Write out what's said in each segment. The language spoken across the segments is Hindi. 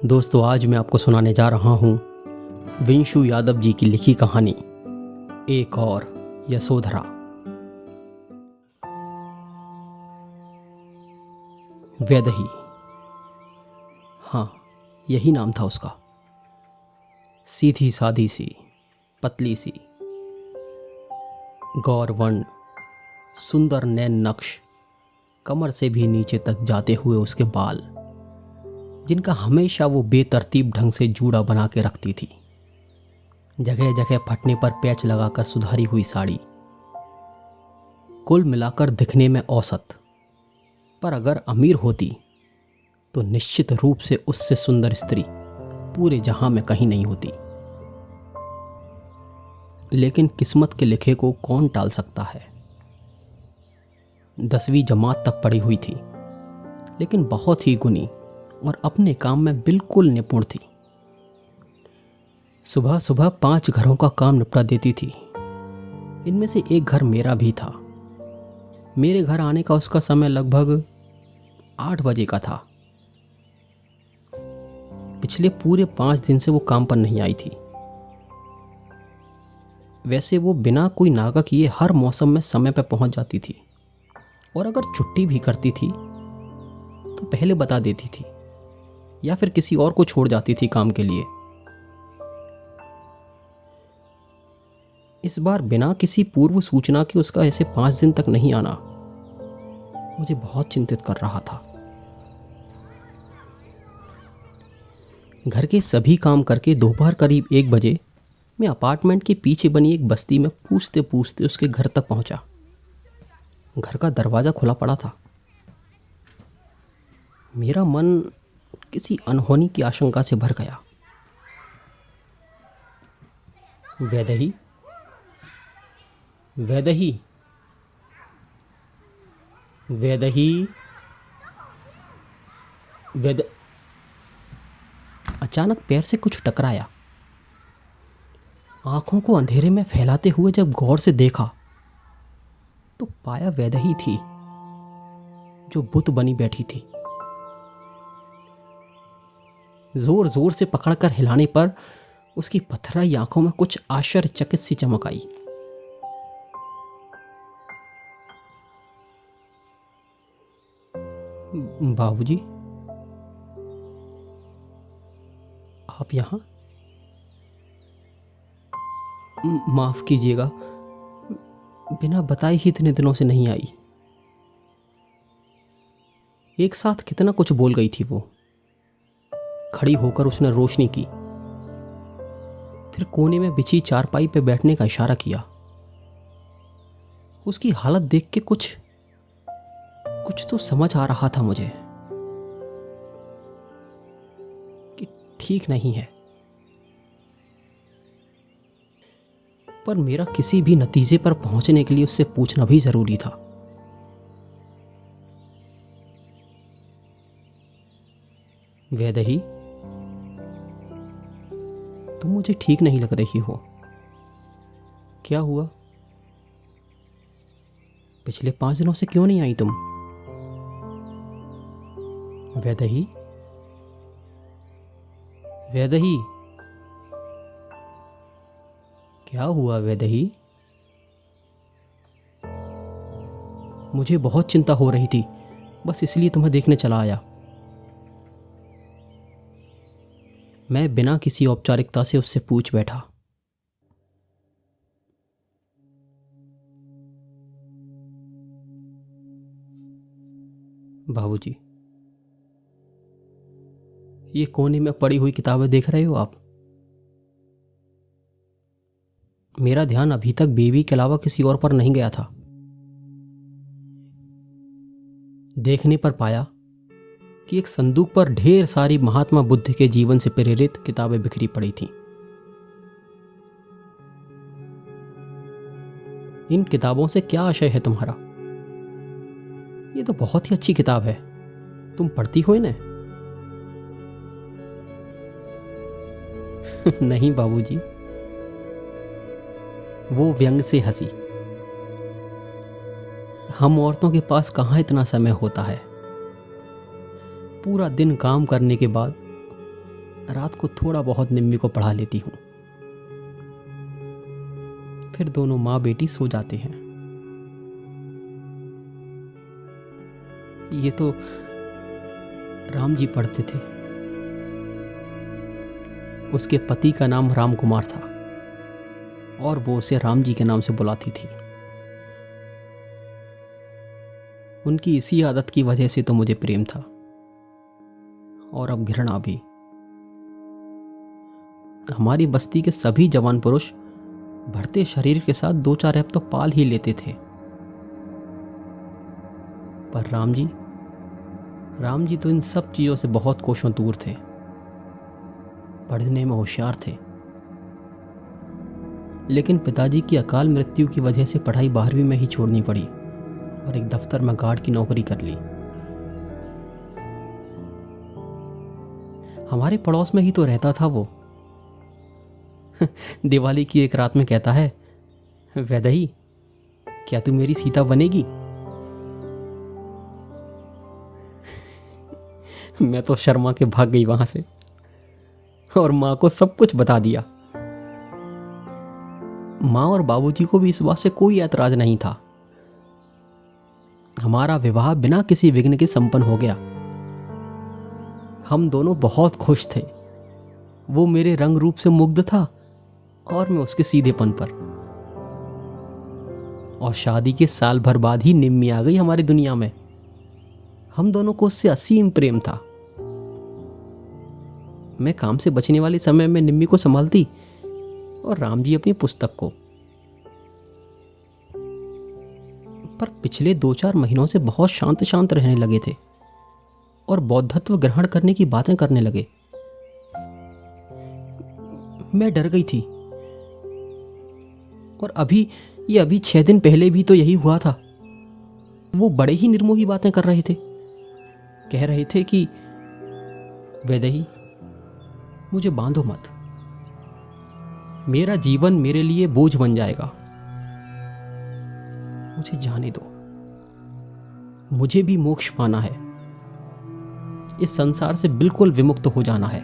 दोस्तों, आज मैं आपको सुनाने जा रहा हूँ विंशु यादव जी की लिखी कहानी एक और यशोधरा। वैदेही, हाँ यही नाम था उसका। सीधी सादी सी, पतली सी, गौरवर्ण, सुंदर नैन नक्श, कमर से भी नीचे तक जाते हुए उसके बाल, जिनका हमेशा वो बेतरतीब ढंग से जूड़ा बना के रखती थी। जगह जगह फटने पर पैच लगाकर सुधारी हुई साड़ी। कुल मिलाकर दिखने में औसत, पर अगर अमीर होती तो निश्चित रूप से उससे सुंदर स्त्री पूरे जहां में कहीं नहीं होती। लेकिन किस्मत के लिखे को कौन टाल सकता है। 10वीं जमात तक पढ़ी हुई थी, लेकिन बहुत ही गुणी और अपने काम में बिल्कुल निपुण थी। सुबह सुबह 5 घरों का काम निपटा देती थी। इनमें से एक घर मेरा भी था। मेरे घर आने का उसका समय लगभग 8 बजे का था। पिछले पूरे 5 दिन से वो काम पर नहीं आई थी। वैसे वो बिना कोई नागा किए हर मौसम में समय पर पहुंच जाती थी, और अगर छुट्टी भी करती थी तो पहले बता देती थी या फिर किसी और को छोड़ जाती थी काम के लिए। इस बार बिना किसी पूर्व सूचना के उसका ऐसे 5 दिन तक नहीं आना मुझे बहुत चिंतित कर रहा था। घर के सभी काम करके दोपहर करीब 1 बजे मैं अपार्टमेंट के पीछे बनी एक बस्ती में पूछते पूछते उसके घर तक पहुंचा। घर का दरवाजा खुला पड़ा था। मेरा मन किसी अनहोनी की आशंका से भर गया। वैदेही, वैदेही, वैदेही, अचानक पैर से कुछ टकराया। आंखों को अंधेरे में फैलाते हुए जब गौर से देखा तो पाया वैदेही थी, जो बुत बनी बैठी थी। जोर जोर से पकड़कर हिलाने पर उसकी पथराई आंखों में कुछ आश्चर्यचकित सी चमक आई। बाबूजी, आप यहां? माफ कीजिएगा, बिना बताए ही इतने दिनों से नहीं आई। एक साथ कितना कुछ बोल गई थी वो। खड़ी होकर उसने रोशनी की, फिर कोने में बिछी चारपाई पे बैठने का इशारा किया। उसकी हालत देख के कुछ तो समझ आ रहा था मुझे कि ठीक नहीं है, पर मेरा किसी भी नतीजे पर पहुंचने के लिए उससे पूछना भी जरूरी था। वैदेही, तुम मुझे ठीक नहीं लग रही हो। क्या हुआ? पिछले 5 दिनों से क्यों नहीं आई तुम? वैदेही, वैदेही, क्या हुआ वैदेही? मुझे बहुत चिंता हो रही थी, बस इसलिए तुम्हें देखने चला आया। मैं बिना किसी औपचारिकता से उससे पूछ बैठा। बाबूजी, ये कोने में पड़ी हुई किताबें देख रहे हो आप? मेरा ध्यान अभी तक बेबी के अलावा किसी और पर नहीं गया था। देखने पर पाया कि एक संदूक पर ढेर सारी महात्मा बुद्ध के जीवन से प्रेरित किताबें बिखरी पड़ी थीं। इन किताबों से क्या आशय है तुम्हारा? ये तो बहुत ही अच्छी किताब है, तुम पढ़ती हो इन्हें? नहीं बाबूजी, वो व्यंग से हंसी। हम औरतों के पास कहाँ इतना समय होता है। पूरा दिन काम करने के बाद रात को थोड़ा बहुत निम्मी को पढ़ा लेती हूँ। फिर दोनों माँ बेटी सो जाते हैं। ये तो राम जी पढ़ते थे। उसके पति का नाम राम कुमार था और वो उसे राम जी के नाम से बुलाती थी। उनकी इसी आदत की वजह से तो मुझे प्रेम था और अब घृणा भी। हमारी बस्ती के सभी जवान पुरुष भरते शरीर के साथ 2-4 ऐप तो पाल ही लेते थे, पर राम जी तो इन सब चीजों से बहुत कोसों दूर थे। पढ़ने में होशियार थे, लेकिन पिताजी की अकाल मृत्यु की वजह से पढ़ाई 12वीं में ही छोड़नी पड़ी और एक दफ्तर में गार्ड की नौकरी कर ली। हमारे पड़ोस में ही तो रहता था वो। दिवाली की एक रात में कहता है, वैदेही क्या तू मेरी सीता बनेगी? मैं तो शर्मा के भाग गई वहां से और माँ को सब कुछ बता दिया। माँ और बाबूजी को भी इस बात से कोई ऐतराज नहीं था। हमारा विवाह बिना किसी विघ्न के संपन्न हो गया। हम दोनों बहुत खुश थे। वो मेरे रंग रूप से मुग्ध था और मैं उसके सीधेपन पर। और शादी के साल भर बाद ही निम्मी आ गई हमारी दुनिया में। हम दोनों को उससे असीम प्रेम था। मैं काम से बचने वाले समय में निम्मी को संभालती और राम जी अपनी पुस्तक को। पर पिछले 2-4 महीनों से बहुत शांत शांत रहने लगे थे और बौद्धत्व ग्रहण करने की बातें करने लगे। मैं डर गई थी। और अभी 6 दिन पहले भी तो यही हुआ था। वो बड़े ही निर्मोही बातें कर रहे थे। कह रहे थे कि वैदेही मुझे बांधो मत, मेरा जीवन मेरे लिए बोझ बन जाएगा, मुझे जाने दो, मुझे भी मोक्ष पाना है, इस संसार से बिल्कुल विमुक्त हो जाना है।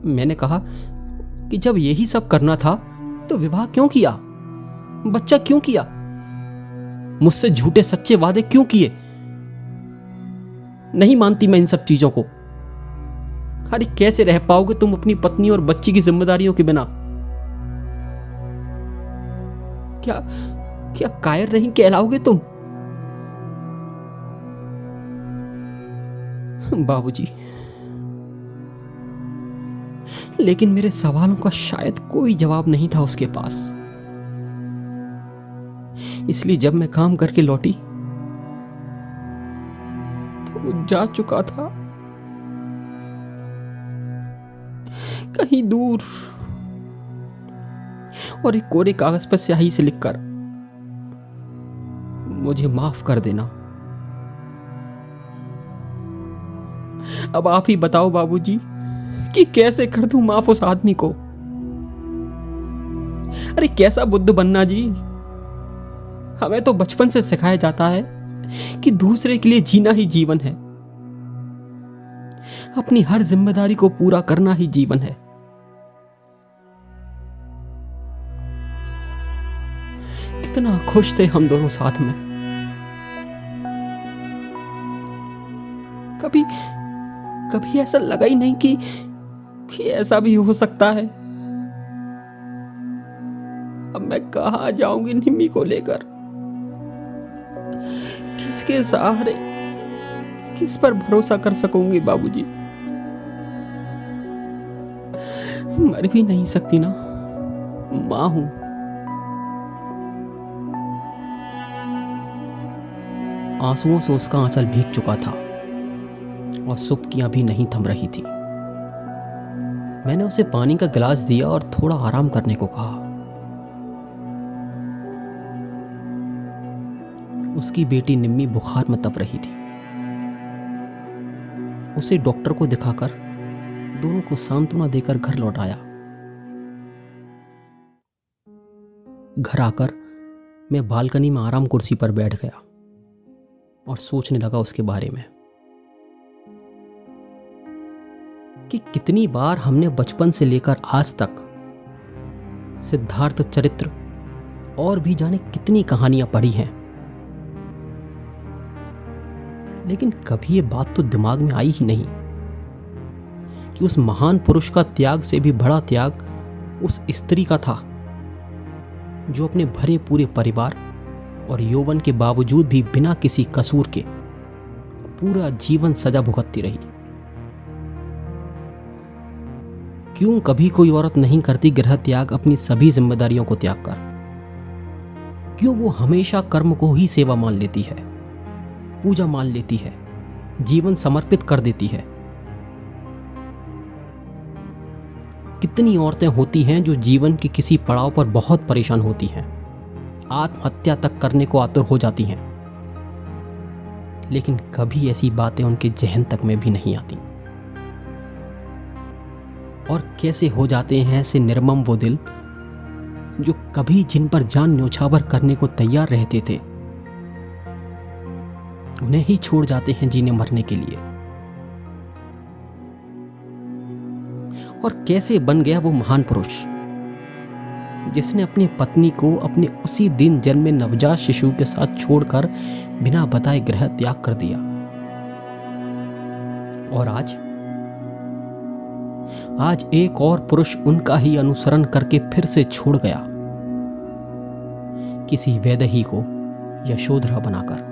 मैंने कहा कि जब यही सब करना था तो विवाह क्यों किया, बच्चा क्यों किया, मुझसे झूठे सच्चे वादे क्यों किए? नहीं मानती मैं इन सब चीजों को। अरे कैसे रह पाओगे तुम अपनी पत्नी और बच्ची की जिम्मेदारियों के बिना? क्या कायर नहीं कहलाओगे तुम? बाबूजी, लेकिन मेरे सवालों का शायद कोई जवाब नहीं था उसके पास। इसलिए जब मैं काम करके लौटी तो वो जा चुका था कहीं दूर, और एक कोरे कागज पर स्याही से लिखकर, मुझे माफ कर देना। अब आप ही बताओ बाबूजी कि कैसे कर दूं माफ उस आदमी को? अरे कैसा बुद्ध बनना जी? हमें तो बचपन से सिखाया जाता है कि दूसरे के लिए जीना ही जीवन है, अपनी हर जिम्मेदारी को पूरा करना ही जीवन है। कितना खुश थे हम दोनों साथ में। कभी ऐसा लगा ही नहीं कि ऐसा भी हो सकता है। अब मैं कहां जाऊंगी निम्मी को लेकर? किसके सहारे, किस पर भरोसा कर सकूंगी बाबूजी? मर भी नहीं सकती ना, मां हूं। आंसुओं से उसका आंचल भीग चुका था और सुबकियां भी नहीं थम रही थी। मैंने उसे पानी का गिलास दिया और थोड़ा आराम करने को कहा। उसकी बेटी निम्मी बुखार में तप रही थी। उसे डॉक्टर को दिखाकर दोनों को सांत्वना देकर घर लौट आया। घर आकर मैं बालकनी में आराम कुर्सी पर बैठ गया और सोचने लगा उसके बारे में। कि कितनी बार हमने बचपन से लेकर आज तक सिद्धार्थ चरित्र और भी जाने कितनी कहानियां पढ़ी हैं, लेकिन कभी ये बात तो दिमाग में आई ही नहीं कि उस महान पुरुष का त्याग से भी बड़ा त्याग उस स्त्री का था जो अपने भरे पूरे परिवार और यौवन के बावजूद भी बिना किसी कसूर के पूरा जीवन सजा भुगतती रही। क्यों कभी कोई औरत नहीं करती गृह त्याग अपनी सभी जिम्मेदारियों को त्याग कर? क्यों वो हमेशा कर्म को ही सेवा मान लेती है, पूजा मान लेती है, जीवन समर्पित कर देती है? कितनी औरतें होती हैं जो जीवन के किसी पड़ाव पर बहुत परेशान होती हैं, आत्महत्या तक करने को आतुर हो जाती हैं, लेकिन कभी ऐसी बातें उनके जहन तक में भी नहीं आती। और कैसे हो जाते हैं ऐसे निर्मम वो दिल जो कभी जिन पर जान न्योछावर करने को तैयार रहते थे, उन्हें ही छोड़ जाते हैं जीने मरने के लिए। और कैसे बन गया वो महान पुरुष जिसने अपनी पत्नी को अपने उसी दिन जन्मे नवजात शिशु के साथ छोड़कर बिना बताए गृह त्याग कर दिया। और आज एक और पुरुष उनका ही अनुसरण करके फिर से छोड़ गया, किसी वैदेही को यशोधरा बनाकर।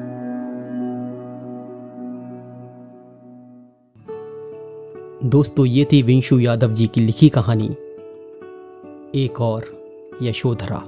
दोस्तों, ये थी विंशु यादव जी की लिखी कहानी एक और यशोधरा।